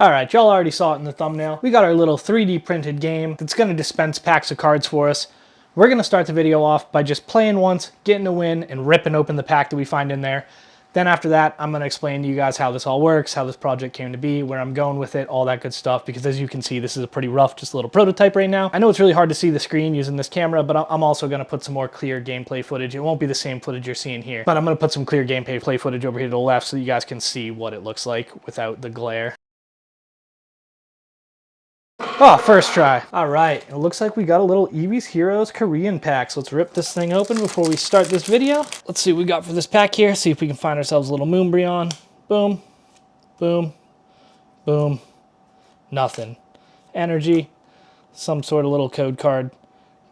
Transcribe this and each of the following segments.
Alright, y'all already saw it in the thumbnail. We got our little 3D printed game that's going to dispense packs of cards for us. We're going to start the video off by just playing once, getting a win, and ripping open the pack that we find in there. Then after that, I'm going to explain to you guys how this all works, how this project came to be, where I'm going with it, all that good stuff, because as you can see, this is a pretty rough, just a little prototype right now. I know it's really hard to see the screen using this camera, but I'm also going to put some more clear gameplay footage. It won't be the same footage you're seeing here, but I'm going to put some clear gameplay footage over here to the left so that you guys can see what it looks like without the glare. Oh, first try. All right, it looks like we got a little Eevee's Heroes Korean pack. So let's rip this thing open before we start this video. Let's see what we got for this pack here. See if we can find ourselves a little Moonbryon. Boom, boom, boom. Nothing. Energy, some sort of little code card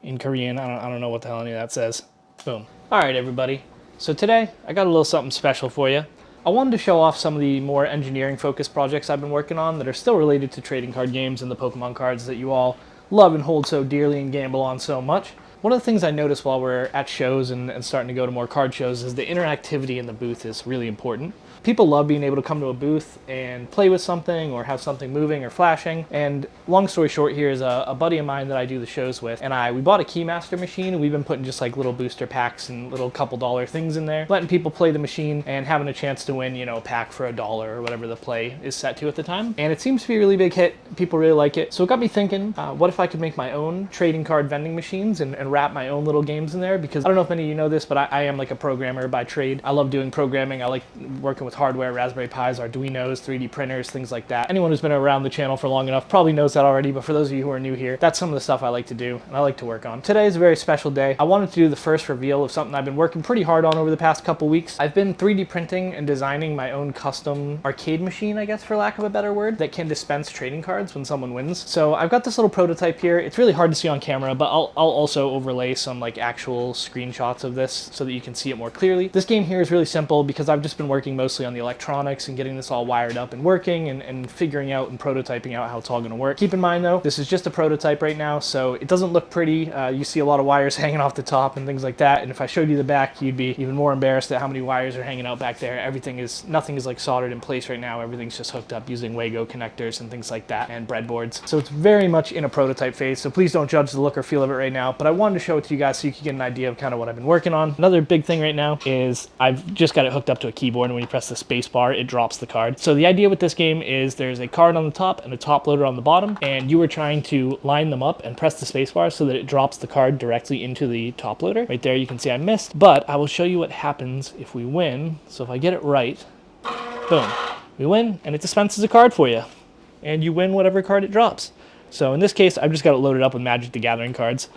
in Korean. I don't know what the hell any of that says. Boom. All right, everybody. So today, I got a little something special for you. I wanted to show off some of the more engineering-focused projects I've been working on that are still related to trading card games and the Pokemon cards that you all love and hold so dearly and gamble on so much. One of the things I noticed while we're at shows and starting to go to more card shows is the interactivity in the booth is really important. People love being able to come to a booth and play with something or have something moving or flashing. And long story short here is a buddy of mine that I do the shows with and we bought a Keymaster machine, and we've been putting just like little booster packs and little couple dollar things in there, letting people play the machine and having a chance to win, you know, a pack for $1 or whatever the play is set to at the time. And it seems to be a really big hit. People really like it. So it got me thinking, what if I could make my own trading card vending machines and wrap my own little games in there? Because I don't know if many of you know this, but I am like a programmer by trade. I love doing programming. I like working with hardware, Raspberry Pis, Arduinos, 3D printers, things like that. Anyone who's been around the channel for long enough probably knows that already, but for those of you who are new here, that's some of the stuff I like to do and I like to work on. Today is a very special day. I wanted to do the first reveal of something I've been working pretty hard on over the past couple weeks. I've been 3D printing and designing my own custom arcade machine, I guess for lack of a better word, that can dispense trading cards when someone wins. So I've got this little prototype here. It's really hard to see on camera, but I'll also overlay some like actual screenshots of this so that you can see it more clearly. This game here is really simple because I've just been working mostly on the electronics and getting this all wired up and working and figuring out and prototyping out how it's all going to work. Keep in mind though, this is just a prototype right now, so it doesn't look pretty. You see a lot of wires hanging off the top and things like that, and if I showed you the back, you'd be even more embarrassed at how many wires are hanging out back there. Nothing is like soldered in place right now. Everything's just hooked up using Wago connectors and things like that and breadboards. So it's very much in a prototype phase, so please don't judge the look or feel of it right now, but I wanted to show it to you guys so you can get an idea of kind of what I've been working on. Another big thing right now is I've just got it hooked up to a keyboard, and when you press the space bar, it drops the card. So the idea with this game is there's a card on the top and a top loader on the bottom, and you were trying to line them up and press the space bar so that it drops the card directly into the top loader. Right there you can see I missed, but I will show you what happens if we win. So if I get it right, boom, we win and it dispenses a card for you, and you win whatever card it drops. So in this case, I've just got it loaded up with Magic the Gathering cards,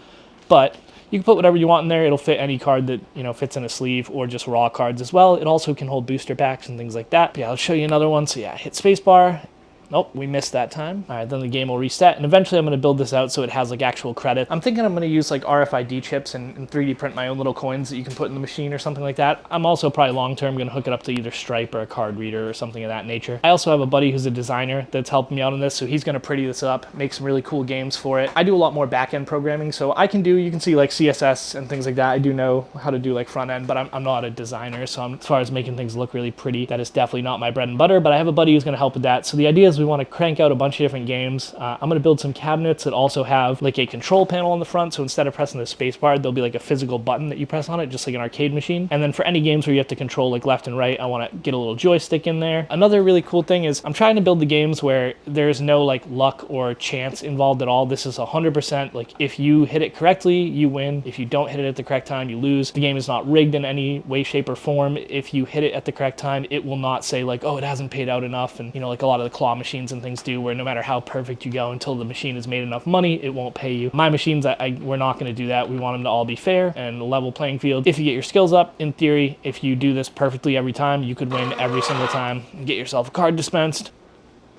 but you can put whatever you want in there. It'll fit any card that, you know, fits in a sleeve, or just raw cards as well. It also can hold booster packs and things like that. Yeah, I'll show you another one. So yeah, hit spacebar. Nope, we missed that time. All right, then the game will reset, and eventually I'm going to build this out so it has like actual credit. I'm thinking I'm going to use like RFID chips and 3D print my own little coins that you can put in the machine or something like that. I'm also probably long-term going to hook it up to either Stripe or a card reader or something of that nature. I also have a buddy who's a designer that's helping me out on this, so he's going to pretty this up, make some really cool games for it. I do a lot more back-end programming, so you can see like CSS and things like that. I do know how to do like front-end, but I'm not a designer, so as far as making things look really pretty, that is definitely not my bread and butter, but I have a buddy who's going to help with that. So the idea is we want to crank out a bunch of different games. I'm going to build some cabinets that also have like a control panel on the front, so instead of pressing the space bar, there'll be like a physical button that you press on it, just like an arcade machine. And then for any games where you have to control like left and right, I want to get a little joystick in there. Another really cool thing is I'm trying to build the games where there's no like luck or chance involved at all. This is 100% like if you hit it correctly, you win. If you don't hit it at the correct time, you lose. The game is not rigged in any way, shape, or form. If you hit it at the correct time, it will not say like, oh, it hasn't paid out enough, and you know, like a lot of the claw machines and things do, where no matter how perfect you go, until the machine has made enough money, it won't pay you. My machines, we're not going to do that. We want them to all be fair and a level playing field. If you get your skills up, in theory, if you do this perfectly every time, you could win every single time and get yourself a card dispensed.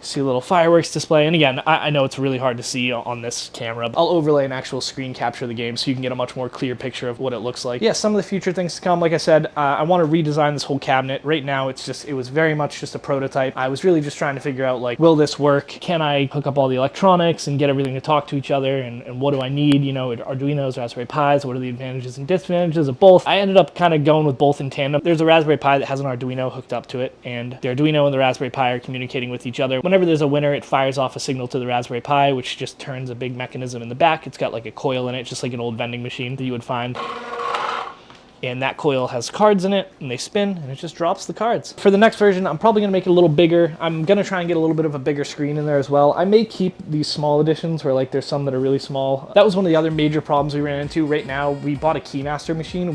See a little fireworks display, and again, I know it's really hard to see on this camera. I'll overlay an actual screen capture of the game so you can get a much more clear picture of what it looks like. Yeah, some of the future things to come, like I said, I want to redesign this whole cabinet. Right now, it was very much just a prototype. I was really just trying to figure out, like, will this work? Can I hook up all the electronics and get everything to talk to each other? And what do I need? You know, Arduinos, Raspberry Pis, what are the advantages and disadvantages of both? I ended up kind of going with both in tandem. There's a Raspberry Pi that has an Arduino hooked up to it, and the Arduino and the Raspberry Pi are communicating with each other. When whenever there's a winner, it fires off a signal to the Raspberry Pi, which just turns a big mechanism in the back. It's got like a coil in it, just like an old vending machine that you would find. And that coil has cards in it, and they spin, and it just drops the cards. For the next version, I'm probably gonna make it a little bigger. I'm gonna try and get a little bit of a bigger screen in there as well. I may keep these small editions where like there's some that are really small. That was one of the other major problems we ran into. Right now, we bought a Keymaster machine.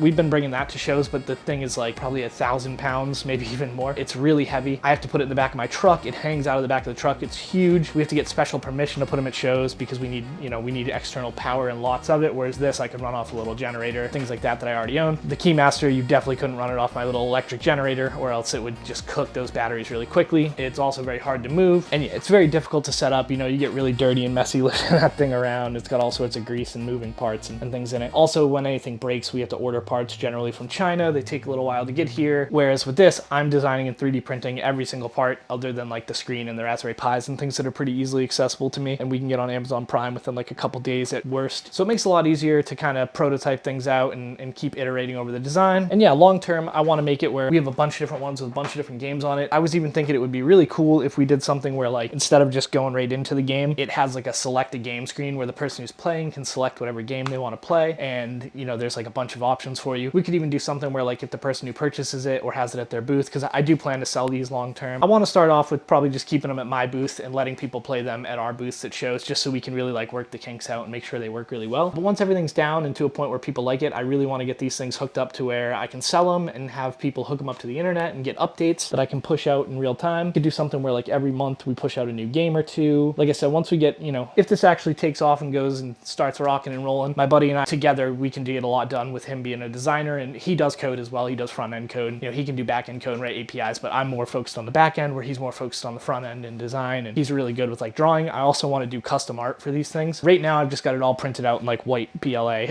We've been bringing that to shows, but the thing is like probably 1,000 pounds, maybe even more. It's really heavy. I have to put it in the back of my truck. It hangs out of the back of the truck. It's huge. We have to get special permission to put them at shows because we need, we need external power and lots of it. Whereas this, I could run off a little generator, things like that I already own. The Keymaster, you definitely couldn't run it off my little electric generator or else it would just cook those batteries really quickly. It's also very hard to move, and yeah, it's very difficult to set up. You get really dirty and messy lifting that thing around. It's got all sorts of grease and moving parts and things in it. Also, when anything breaks, we have to order parts generally from China. They take a little while to get here. Whereas with this, I'm designing and 3D printing every single part other than like the screen and the Raspberry Pis and things that are pretty easily accessible to me, and we can get on Amazon Prime within like a couple days at worst. So it makes it a lot easier to kind of prototype things out and keep iterating over the design. And yeah, long term, I want to make it where we have a bunch of different ones with a bunch of different games on it. I was even thinking it would be really cool if we did something where like, instead of just going right into the game, it has like a select a game screen where the person who's playing can select whatever game they want to play. And there's like a bunch of options for you. We could even do something where like if the person who purchases it or has it at their booth, because I do plan to sell these long term. I want to start off with probably just keeping them at my booth and letting people play them at our booths at shows, just so we can really like work the kinks out and make sure they work really well. But once everything's down and to a point where people like it, I really want to get these things hooked up to where I can sell them and have people hook them up to the internet and get updates that I can push out in real time. We could do something where like every month we push out a new game or two. Like I said, once we get, if this actually takes off and goes and starts rocking and rolling, my buddy and I together, we can get a lot done with him being a designer, and he does code as well. He does front end code. He can do back end code and write APIs, but I'm more focused on the back end where he's more focused on the front end and design, and he's really good with like drawing. I also want to do custom art for these things. Right now, I've just got it all printed out in like white PLA,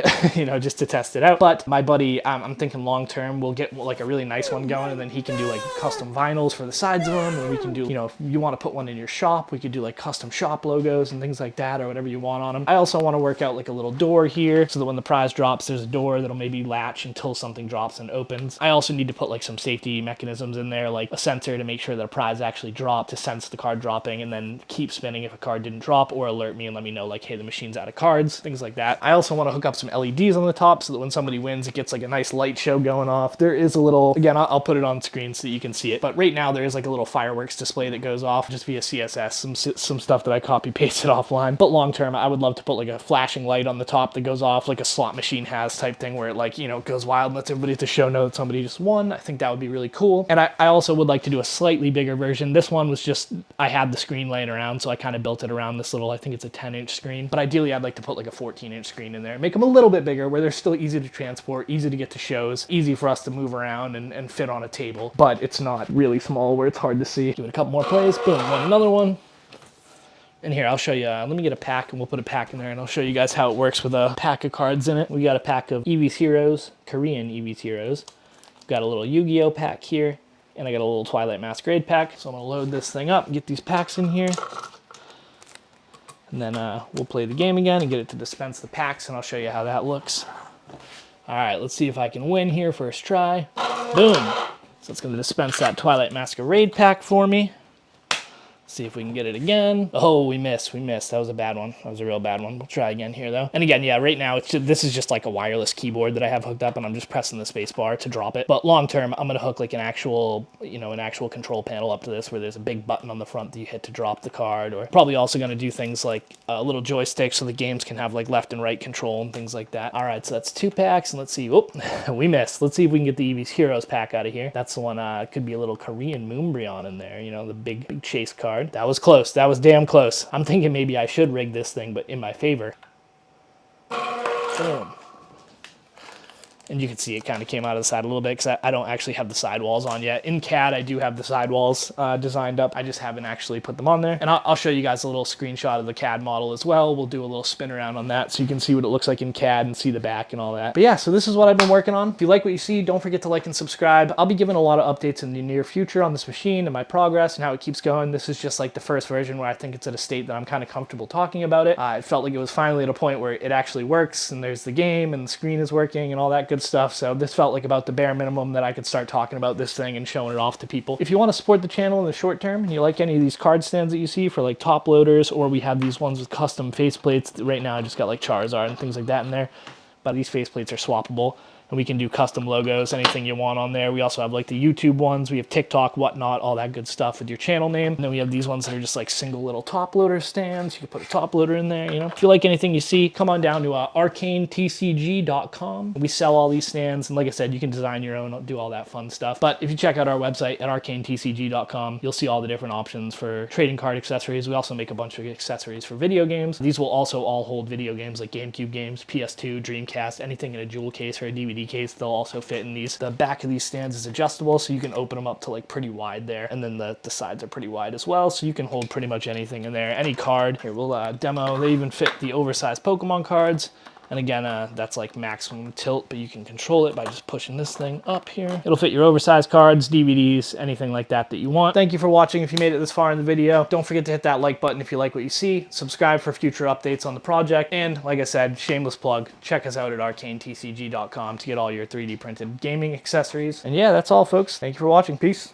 just to test it out. But my buddy, I'm thinking long term, we'll get like a really nice one going, and then he can do like custom vinyls for the sides of them, and we can do, if you want to put one in your shop, we could do like custom shop logos and things like that, or whatever you want on them. I also want to work out like a little door here so that when the prize drops, there's a door that'll maybe latch until something drops and opens. I also need to put like some safety mechanisms in there, like a sensor to make sure that a prize actually dropped, to sense the card dropping and then keep spinning if a card didn't drop, or alert me and let me know like, hey, the machine's out of cards, things like that. I also want to hook up some LEDs on the top so that when somebody wins, it gets like a nice light show going off. There is a little, again, I'll put it on screen so that you can see it, but right now there is like a little fireworks display that goes off just via CSS, some stuff that I copy pasted offline. But long term, I would love to put like a flashing light on the top that goes off like a slot machine has type thing, where it like, goes wild and lets everybody at the show know that somebody just won. I think that would be really cool. And I also would like to do a slightly bigger version. This one was just, I had the screen laying around, so I kind of built it around this little, I think it's a 10-inch screen, but ideally I'd like to put like a 14-inch screen in there, make them a little bit bigger where they're still easy to transport, easy to get to shows, easy for us to move around and fit on a table, but it's not really small where it's hard to see. Doing a couple more plays, boom, another one. And here, I'll show you, let me get a pack and we'll put a pack in there and I'll show you guys how it works with a pack of cards in it. We got a pack of Eevee's Heroes, Korean Eevee's Heroes. We've got a little Yu-Gi-Oh pack here, and I got a little Twilight Masquerade pack. So I'm gonna load this thing up, get these packs in here. And then we'll play the game again and get it to dispense the packs, and I'll show you how that looks. All right, let's see if I can win here first try. Boom. So it's gonna dispense that Twilight Masquerade pack for me. See if we can get it again. Oh, we missed. That was a bad one. That was a real bad one. We'll try again here though. And again, yeah, right now this is just like a wireless keyboard that I have hooked up, and I'm just pressing the space bar to drop it. But long term, I'm gonna hook like an actual, an actual control panel up to this where there's a big button on the front that you hit to drop the card, or probably also gonna do things like a little joystick so the games can have like left and right control and things like that. All right, so that's 2 packs, and let's see. Oh, we missed. Let's see if we can get the Eevee's Heroes pack out of here. That's the one, could be a little Korean Moonbryon in there, the big chase card. That was close. That was damn close. I'm thinking maybe I should rig this thing, but in my favor. Boom. And you can see it kind of came out of the side a little bit because I don't actually have the sidewalls on yet. In CAD, I do have the sidewalls designed up. I just haven't actually put them on there. And I'll show you guys a little screenshot of the CAD model as well. We'll do a little spin around on that so you can see what it looks like in CAD and see the back and all that. But yeah, so this is what I've been working on. If you like what you see, don't forget to like and subscribe. I'll be giving a lot of updates in the near future on this machine and my progress and how it keeps going. This is just like the first version where I think it's at a state that I'm kind of comfortable talking about it. It felt like it was finally at a point where it actually works and there's the game and the screen is working and all that good good stuff. So this felt like about the bare minimum that I could start talking about this thing and showing it off to people. If you want to support the channel in the short term and you like any of these card stands that you see for like top loaders, or we have these ones with custom faceplates. Right now I just got like Charizard and things like that in there, but these faceplates are swappable. And we can do custom logos, anything you want on there. We also have like the YouTube ones. We have TikTok, whatnot, all that good stuff with your channel name. And then we have these ones that are just like single little top loader stands. You can put a top loader in there, you know. If you like anything you see, come on down to arcanetcg.com. We sell all these stands. And like I said, you can design your own, do all that fun stuff. But if you check out our website at arcanetcg.com, you'll see all the different options for trading card accessories. We also make a bunch of accessories for video games. These will also all hold video games like GameCube games, PS2, Dreamcast, anything in a jewel case or a DVD case. They'll also fit in these. The back of these stands is adjustable, so you can open them up to like pretty wide there, and then the sides are pretty wide as well, so you can hold pretty much anything in there, any card. Here, we'll demo. They even fit the oversized Pokemon cards. And again, that's like maximum tilt, but you can control it by just pushing this thing up here. It'll fit your oversized cards, DVDs, anything like that that you want. Thank you for watching if you made it this far in the video. Don't forget to hit that like button if you like what you see. Subscribe for future updates on the project. And like I said, shameless plug, check us out at arcanetcg.com to get all your 3D printed gaming accessories. And yeah, that's all, folks. Thank you for watching. Peace.